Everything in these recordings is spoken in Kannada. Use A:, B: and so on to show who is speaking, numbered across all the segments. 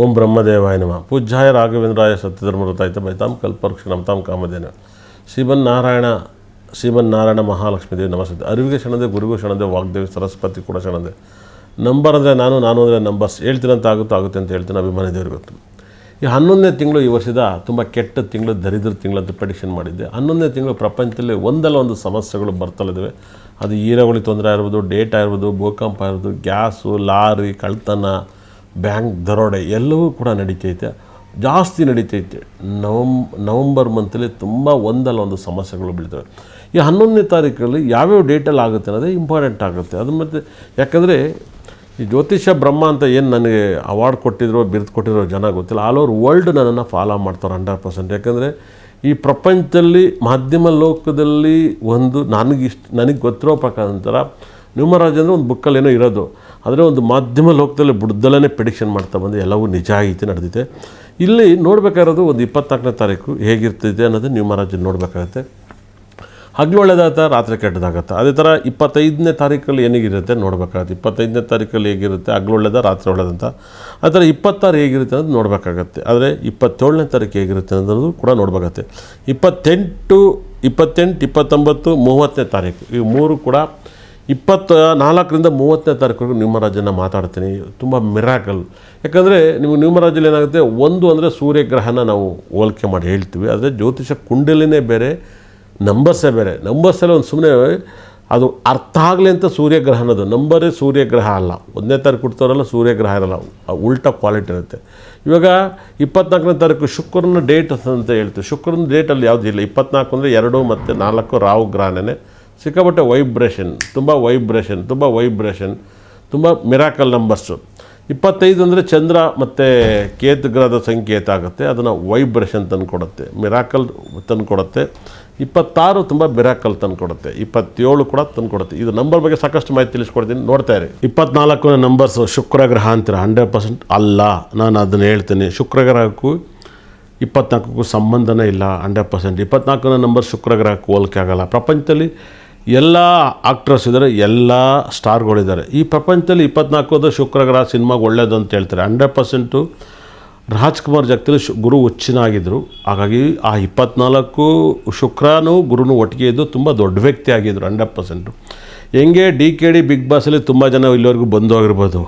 A: ಓಂ ಬ್ರಹ್ಮದೇವಾಯ ನಮಃ. ಪೂಜ್ಯಾಯ ರಾಘವೇಂದ್ರಾಯ ಸತ್ಯಧರ್ಮರತಾಯಿತ ಬೈತಾಂ ಕಲ್ಪವೃಕ್ಷ ತಾಂ ಕಾಮಧೇನ ಶ್ರೀಮನ್ನಾರಾಯಣ ಮಹಾಲಕ್ಷ್ಮೀ ದೇವಿ ನಮಸ್ತೆ. ಅರಿವಿಗೆ ಶರಣದೆ, ಗುರುಗೂ ಶರಣದೆ, ವಾಗ್ದೇವಿ ಸರಸ್ವತಿ ಕೂಡ ಶರಣದೆ. ನಂಬರ್ ಅಂದರೆ ನಾನು ಅಂದರೆ ನಂಬರ್ಸ್ ಹೇಳ್ತೀರಂತ ಆಗುತ್ತೆ ಅಂತ ಹೇಳ್ತೀನಿ. ಅಭಿಮಾನಿ ದೇವ್ರಿಗೆ ಗೊತ್ತು. ಈ 11ನೇ ತಿಂಗಳು ಈ ವರ್ಷದ ತುಂಬ ಕೆಟ್ಟ ತಿಂಗಳು, ದರಿದ್ರ ತಿಂಗಳು ಅಂತ ಪ್ರೆಡಿಕ್ಷನ್ ಮಾಡಿದ್ದೆ. 11ನೇ ತಿಂಗಳು ಪ್ರಪಂಚದಲ್ಲಿ ಒಂದಲ್ಲ ಒಂದು ಸಮಸ್ಯೆಗಳು ಬರ್ತಲಿದ್ದಾವೆ. ಅದು ಈರುಳ್ಳಿ ತೊಂದರೆ ಇರ್ಬೋದು, ಡೇಟಾ ಇರ್ಬೋದು, ಭೂಕಂಪ ಇರ್ಬೋದು, ಗ್ಯಾಸು, ಲಾರಿ ಕಳ್ತನ, ಬ್ಯಾಂಕ್ ದರೋಡೆ ಎಲ್ಲವೂ ಕೂಡ ನಡೀತೈತೆ, ಜಾಸ್ತಿ ನಡೀತೈತೆ. ನವಂಬರ್ ಮಂತಲ್ಲಿ ತುಂಬ ಒಂದಲ್ಲ ಒಂದು ಸಮಸ್ಯೆಗಳು ಬೀಳ್ತವೆ. ಈ 11ನೇ ತಾರೀಕಲ್ಲಿ ಯಾವ್ಯಾವ ಡೇಟಲ್ಲಿ ಆಗುತ್ತೆ ಅನ್ನೋದೇ ಇಂಪಾರ್ಟೆಂಟ್ ಆಗುತ್ತೆ. ಅದು ಮತ್ತು ಯಾಕಂದರೆ ಈ ಜ್ಯೋತಿಷ ಬ್ರಹ್ಮ ಅಂತ ಏನು ನನಗೆ ಅವಾರ್ಡ್ ಕೊಟ್ಟಿದ್ರು, ಬಿರುದು ಕೊಟ್ಟಿರೋ ಜನ ಗೊತ್ತಿಲ್ಲ. ಆಲ್ ಓವರ್ ವರ್ಲ್ಡ್ ನನ್ನನ್ನು ಫಾಲೋ ಮಾಡ್ತಾರೆ 100%. ಯಾಕಂದರೆ ಈ ಪ್ರಪಂಚದಲ್ಲಿ ಮಾಧ್ಯಮ ಲೋಕದಲ್ಲಿ ಒಂದು ನನಗೆ ಗೊತ್ತಿರೋ ಪ್ರಕಾರ ನ್ಯೂಮರಾಜ್ ಅಂದರೆ ಒಂದು ಬುಕ್ಕಲ್ಲಿ ಏನೋ ಇರೋದು, ಆದರೆ ಒಂದು ಮಾಧ್ಯಮ ಲೋಕದಲ್ಲಿ ಬುಡ್ದಲ್ಲೇ ಪ್ರೆಡಿಕ್ಷನ್ ಮಾಡ್ತಾ ಬಂದು ಎಲ್ಲವೂ ನಿಜ ಆಗೈತೆ, ನಡೆದಿದೆ. ಇಲ್ಲಿ ನೋಡಬೇಕಾಗಿರೋದು ಒಂದು 24ನೇ ತಾರೀಕು ಹೇಗಿರ್ತಿದೆ ಅನ್ನೋದು ನ್ಯೂಮರಾಜ್ ನೋಡಬೇಕಾಗತ್ತೆ. ಹಗಲು ಒಳ್ಳೆದಾಗತ್ತೆ, ರಾತ್ರಿ ಕೆಟ್ಟದಾಗತ್ತೆ. ಅದೇ ಥರ 25ನೇ ತಾರೀಕಲ್ಲಿ ಏನಿಗಿರುತ್ತೆ ನೋಡಬೇಕಾಗತ್ತೆ. 25ನೇ ತಾರೀಕಲ್ಲಿ ಹೇಗಿರುತ್ತೆ, ಹಗಲು ಒಳ್ಳೆದ, ರಾತ್ರಿ ಒಳ್ಳೆದಂತ. ಆ ಥರ 26 ಹೇಗಿರುತ್ತೆ ಅನ್ನೋದು ನೋಡಬೇಕಾಗತ್ತೆ. ಆದರೆ 27ನೇ ತಾರೀಕು ಹೇಗಿರುತ್ತೆ ಅನ್ನೋದು ಕೂಡ ನೋಡಬೇಕಾಗತ್ತೆ. 28, 29, 30ನೇ ತಾರೀಕು ಈ ಮೂರು ಕೂಡ 24ರಿಂದ 30ನೇ ತಾರೀಕುವರೆಗೂ ನ್ಯೂಮರಾಜನ್ನು ಮಾತಾಡ್ತೀನಿ. ತುಂಬ ಮಿರಾಕಲ್. ಯಾಕಂದರೆ ನೀವು ನ್ಯೂಮರಾಜಲ್ಲಿ ಏನಾಗುತ್ತೆ, ಒಂದು ಅಂದರೆ ಸೂರ್ಯಗ್ರಹನ ನಾವು ಹೋಲಿಕೆ ಮಾಡಿ ಹೇಳ್ತೀವಿ. ಆದರೆ ಜ್ಯೋತಿಷ ಕುಂಡಲಿನೇ ಬೇರೆ, ನಂಬರ್ಸೇ ಬೇರೆ. ನಂಬರ್ಸಲ್ಲಿ ಒಂದು ಸುಮ್ಮನೆ ಅದು ಅರ್ಥ ಆಗಲಿ ಅಂತ ಸೂರ್ಯಗ್ರಹನದು ನಂಬರೇ ಸೂರ್ಯಗ್ರಹ ಅಲ್ಲ. 1ನೇ ತಾರೀಕು ಕೊಡ್ತಾರಲ್ಲ ಸೂರ್ಯಗ್ರಹ ಇರಲ್ಲ, ಉಲ್ಟಾ ಕ್ವಾಲಿಟಿ ಇರುತ್ತೆ. ಇವಾಗ 24ನೇ ತಾರೀಕು ಶುಕ್ರನ ಡೇಟ್ ಅಂತ ಹೇಳ್ತೀವಿ. ಶುಕ್ರನ ಡೇಟಲ್ಲಿ ಯಾವುದು ಇಲ್ಲ. 24 ಅಂದರೆ 2 ಮತ್ತು 4 ರಾಹು ಗ್ರಹನೇ. ಸಿಕ್ಕಾಪಟ್ಟೆ ವೈಬ್ರೇಷನ್, ತುಂಬ ತುಂಬ ಮಿರಾಕಲ್ ನಂಬರ್ಸು. 25 ಅಂದರೆ ಚಂದ್ರ ಮತ್ತು ಕೇತು ಗ್ರಹದ ಸಂಕೇತ ಆಗುತ್ತೆ, ಅದನ್ನು ವೈಬ್ರೇಷನ್ ತಂದುಕೊಡುತ್ತೆ, ಮಿರಾಕಲ್ ತಂದುಕೊಡುತ್ತೆ. 26 ತುಂಬ ಮಿರಾಕಲ್ ತಂದುಕೊಡುತ್ತೆ. 27 ಕೂಡ ತಂದುಕೊಡುತ್ತೆ. ಇದು ನಂಬರ್ ಬಗ್ಗೆ ಸಾಕಷ್ಟು ಮಾಹಿತಿ ತಿಳಿಸ್ಕೊಡ್ತೀನಿ, ನೋಡ್ತಾ ಇರಿ. 24ನೇ ನಂಬರ್ಸು ಶುಕ್ರಗ್ರಹ ಅಂತೀರ, 100% ಅಲ್ಲ. ನಾನು ಅದನ್ನು ಹೇಳ್ತೀನಿ. ಶುಕ್ರಗ್ರಹಕ್ಕೂ 24ಕ್ಕೂ ಸಂಬಂಧನೇ ಇಲ್ಲ, 100%. 24ನೇ ನಂಬರ್ ಶುಕ್ರಗ್ರಹಕ್ಕೂ ಹೋಲಿಕೆ ಆಗಲ್ಲ. ಪ್ರಪಂಚದಲ್ಲಿ ಎಲ್ಲ ಆಕ್ಟ್ರಸ್ ಇದ್ದಾರೆ, ಎಲ್ಲ ಸ್ಟಾರ್ಗಳಿದ್ದಾರೆ. ಈ ಪ್ರಪಂಚದಲ್ಲಿ 24 ಶುಕ್ರಗ್ರಹ ಸಿನಿಮಾಗೆ ಒಳ್ಳೇದು ಅಂತ ಹೇಳ್ತಾರೆ. 100% ರಾಜ್ಕುಮಾರ್ ಜಗತ್ತಲ್ಲಿ ಗುರು ಹುಚ್ಚಿನಾಗಿದ್ದರು. ಹಾಗಾಗಿ ಆ 24 ಶುಕ್ರನೂ ಗುರುನು ಒಟ್ಟಿಗೆ ಇದ್ದು ತುಂಬ ದೊಡ್ಡ ವ್ಯಕ್ತಿ ಆಗಿದ್ದರು 100%. ಹೆಂಗೆ DKD ಬಿಗ್ ಬಾಸಲ್ಲಿ ತುಂಬ ಜನ ಇಲ್ಲಿವರೆಗೂ ಬಂದು ಹೋಗಿರ್ಬೋದು,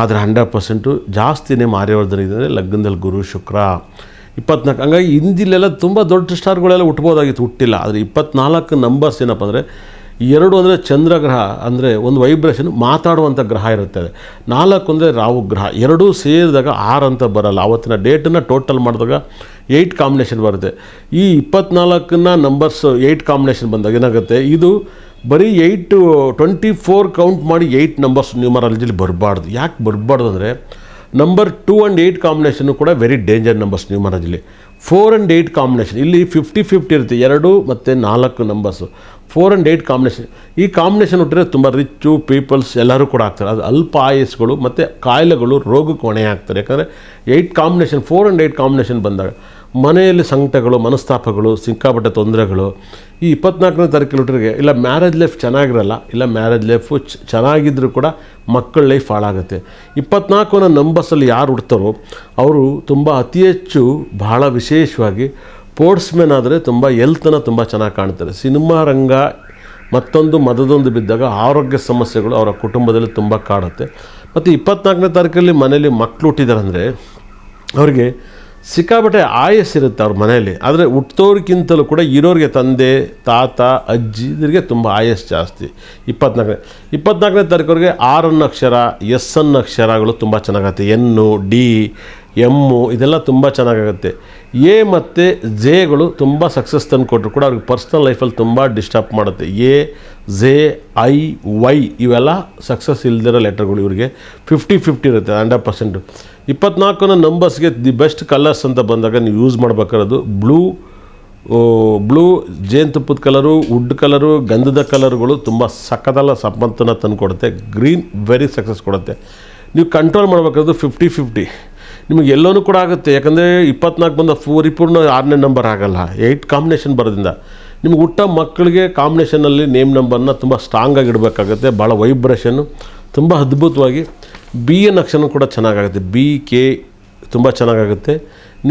A: ಆದರೆ 100% ಜಾಸ್ತಿನೇ ಆರ್ಯವರ್ಧನ್ ಇದ್ದಾರೆ ಲಗ್ನದಲ್ಲಿ ಗುರು ಶುಕ್ರ 24. ಹಂಗಾಗಿ ಹಿಂದಿಲೆಲ್ಲ ತುಂಬ ದೊಡ್ಡ ಸ್ಟಾರ್ಗಳೆಲ್ಲ ಹುಟ್ಬೋದಾಗಿತ್ತು, ಹುಟ್ಟಿಲ್ಲ. ಆದರೆ 24 ನಂಬರ್ಸ್ ಏನಪ್ಪ ಅಂದರೆ 2 ಅಂದರೆ ಚಂದ್ರಗ್ರಹ, ಅಂದರೆ ಒಂದು ವೈಬ್ರೇಷನ್ ಮಾತಾಡುವಂಥ ಗ್ರಹ ಇರುತ್ತೆ. 4 ಅಂದರೆ ರಾಹು ಗ್ರಹ. ಎರಡೂ ಸೇರಿದಾಗ 6 ಅಂತ ಬರಲ್ಲ. ಆವತ್ತಿನ ಡೇಟನ್ನು ಟೋಟಲ್ ಮಾಡಿದಾಗ 8 ಕಾಂಬಿನೇಷನ್ ಬರುತ್ತೆ. ಈ 24ನ ನಂಬರ್ಸ್ 8 ಕಾಂಬಿನೇಷನ್ ಬಂದಾಗ ಏನಾಗುತ್ತೆ, ಇದು ಬರೀ 24 ಕೌಂಟ್ ಮಾಡಿ 8 ನಂಬರ್ಸ್ ನ್ಯೂಮರಾಲಜಿಲಿ ಬರಬಾರ್ದು. ಯಾಕೆ ಬರಬಾರ್ದು ಅಂದರೆ ನಂಬರ್ 2 and 8 ಕಾಂಬಿನೇಷನ್ನು ಕೂಡ ವೆರಿ ಡೇಂಜರ್ ನಂಬರ್ಸ್ ನ್ಯೂಮರಾಲಜಿಲಿ. 4 and 8 ಕಾಂಬಿನೇಷನ್ ಇಲ್ಲಿ 50-50 ಇರುತ್ತೆ. 2 ಮತ್ತು 4 ನಂಬರ್ಸು 4 and 8 ಕಾಂಬಿನೇಷನ್. ಈ ಕಾಂಬಿನೇಷನ್ ಹುಟ್ಟಿದ್ರೆ ತುಂಬ ರಿಚ್ಚು ಪೀಪಲ್ಸ್ ಎಲ್ಲರೂ ಕೂಡ ಆಗ್ತಾರೆ. ಅದು ಅಲ್ಪ ಆಯಸ್ಸುಗಳು ಮತ್ತು ಕಾಯಿಲೆಗಳು, ರೋಗಕ್ಕೆ ಹೊಣೆ ಆಗ್ತಾರೆ. ಯಾಕಂದರೆ 8 ಕಾಂಬಿನೇಷನ್ 4 and 8 ಕಾಂಬಿನೇಷನ್ ಬಂದಾಗ ಮನೆಯಲ್ಲಿ ಸಂಕಟಗಳು, ಮನಸ್ತಾಪಗಳು, ಸಿಕ್ಕಾಪಟ್ಟೆ ತೊಂದರೆಗಳು. ಈ 24ನೇ ತಾರೀಕು ಹುಟ್ಟರಿಗೆ ಇಲ್ಲ ಮ್ಯಾರೇಜ್ ಲೈಫ್ ಚೆನ್ನಾಗಿರಲ್ಲ, ಇಲ್ಲ ಮ್ಯಾರೇಜ್ ಲೈಫು ಚೆನ್ನಾಗಿದ್ದರೂ ಕೂಡ ಮಕ್ಕಳ ಲೈಫ್ ಹಾಳಾಗುತ್ತೆ. 24ನ ನಂಬರ್ಸಲ್ಲಿ ಯಾರು ಹುಡ್ತಾರೋ ಅವರು ತುಂಬ ಅತಿ ಹೆಚ್ಚು ಬಹಳ ವಿಶೇಷವಾಗಿ ಸ್ಪೋರ್ಟ್ಸ್ಮೆನ್ ಆದರೆ ತುಂಬ ಹೆಲ್ತನ್ನು ತುಂಬ ಚೆನ್ನಾಗಿ ಕಾಣ್ತಾರೆ. ಸಿನಿಮಾ ರಂಗ ಮತ್ತೊಂದು ಮದದೊಂದು ಬಿದ್ದಾಗ ಆರೋಗ್ಯ ಸಮಸ್ಯೆಗಳು ಅವರ ಕುಟುಂಬದಲ್ಲಿ ತುಂಬ ಕಾಡುತ್ತೆ. ಮತ್ತು 24ನೇ ತಾರೀಕಲ್ಲಿ ಮನೇಲಿ ಮಕ್ಕಳು ಹುಟ್ಟಿದ್ದಾರೆ ಅಂದರೆ ಅವರಿಗೆ ಸಿಕ್ಕಾಪಟ್ಟೆ ಆಯಸ್ಸಿರುತ್ತೆ ಅವ್ರ ಮನೆಯಲ್ಲಿ. ಆದರೆ ಹುಟ್ಟೋರ್ಗಿಂತಲೂ ಕೂಡ ಇರೋರಿಗೆ ತಂದೆ, ತಾತ, ಅಜ್ಜಿ ಇದರಿಗೆ ತುಂಬ ಆಯಸ್ಸು ಜಾಸ್ತಿ. 24ನೇ ತಾರೀಕುವರೆಗೆ 6 ಅಕ್ಷರ, S ಅಕ್ಷರಗಳು ತುಂಬ ಚೆನ್ನಾಗತ್ತೆ. ಎನ್ನು, ಡಿ, ಎಮ್ಮು ಇದೆಲ್ಲ ತುಂಬ ಚೆನ್ನಾಗಾಗುತ್ತೆ. ಎ ಮತ್ತು ಜೆಗಳು ತುಂಬ ಸಕ್ಸಸ್ ತಂದು ಕೊಟ್ಟರು ಕೂಡ ಅವ್ರಿಗೆ ಪರ್ಸ್ನಲ್ ಲೈಫಲ್ಲಿ ತುಂಬ ಡಿಸ್ಟರ್ಬ್ ಮಾಡುತ್ತೆ. ಎ, ಜೆ, ಐ, ವೈ ಇವೆಲ್ಲ ಸಕ್ಸಸ್ ಇಲ್ದಿರೋ ಲೆಟರ್ಗಳು. ಇವರಿಗೆ 50-50 ಇರುತ್ತೆ, 100%. 24ನ ನಂಬರ್ಸ್ಗೆ ದಿ ಬೆಸ್ಟ್ ಕಲರ್ಸ್ ಅಂತ ಬಂದಾಗ ನೀವು ಯೂಸ್ ಮಾಡಬೇಕಾಗಿರೋದು ಬ್ಲೂ ಜೇನುತುಪ್ಪದ ಕಲರು, ವುಡ್ ಕಲರು, ಗಂಧದ ಕಲರ್ಗಳು ತುಂಬ ಸಕ್ಕದಲ್ಲ ಸಂಪತ್ತನ್ನು ತಂದು ಕೊಡುತ್ತೆ. ಗ್ರೀನ್ ವೆರಿ ಸಕ್ಸಸ್ ಕೊಡುತ್ತೆ. ನೀವು ಕಂಟ್ರೋಲ್ ಮಾಡಬೇಕಾದ್ರು 50-50. ನಿಮಗೆ ಎಲ್ಲವೂ ಕೂಡ ಆಗುತ್ತೆ. ಯಾಕಂದರೆ 24 ಬಂದ ಪರಿಪೂರ್ಣ 6ನೇ ನಂಬರ್ ಆಗಲ್ಲ. 8 ಕಾಂಬಿನೇಷನ್ ಬರೋದ್ರಿಂದ ನಿಮ್ಗೆ ಹುಟ್ಟ ಮಕ್ಕಳಿಗೆ ಕಾಂಬಿನೇಷನಲ್ಲಿ ನೇಮ್ ನಂಬರ್ನ ತುಂಬ ಸ್ಟ್ರಾಂಗಾಗಿ ಇಡಬೇಕಾಗುತ್ತೆ. ಭಾಳ ವೈಬ್ರೇಷನ್ನು ತುಂಬ ಅದ್ಭುತವಾಗಿ. BN ಅಕ್ಷರ ಕೂಡ ಚೆನ್ನಾಗಾಗುತ್ತೆ. BK ತುಂಬ ಚೆನ್ನಾಗಾಗುತ್ತೆ.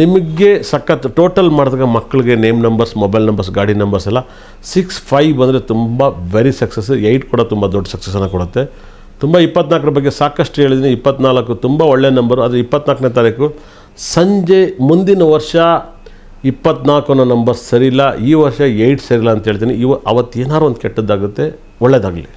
A: ನಿಮಗೆ ಸಖತ್ ಟೋಟಲ್ ಮಾಡಿದಾಗ ಮಕ್ಕಳಿಗೆ ನೇಮ್ ನಂಬರ್ಸ್, ಮೊಬೈಲ್ ನಂಬರ್ಸ್, ಗಾಡಿ ನಂಬರ್ಸ್ ಎಲ್ಲ 6-5 ಬಂದರೆ ತುಂಬ ವೆರಿ ಸಕ್ಸಸ್. 8 ಕೂಡ ತುಂಬ ದೊಡ್ಡ ಸಕ್ಸಸ್ಸನ್ನು ಕೊಡುತ್ತೆ. ತುಂಬ 24 ಬಗ್ಗೆ ಸಾಕಷ್ಟು ಹೇಳಿದ್ದೀನಿ. 24 ತುಂಬ ಒಳ್ಳೆಯ ನಂಬರು. ಆದರೆ 24ನೇ ತಾರೀಕು ಸಂಜೆ ಮುಂದಿನ ವರ್ಷ 24 ಅನ್ನೋ ನಂಬರ್ ಸರಿಯಿಲ್ಲ, ಈ ವರ್ಷ 8 ಸರಿಯಿಲ್ಲ ಅಂತ ಹೇಳ್ತೀನಿ. ಅವತ್ತು ಏನಾದ್ರು ಒಂದು ಕೆಟ್ಟದ್ದಾಗುತ್ತೆ. ಒಳ್ಳೆಯದಾಗಲಿ.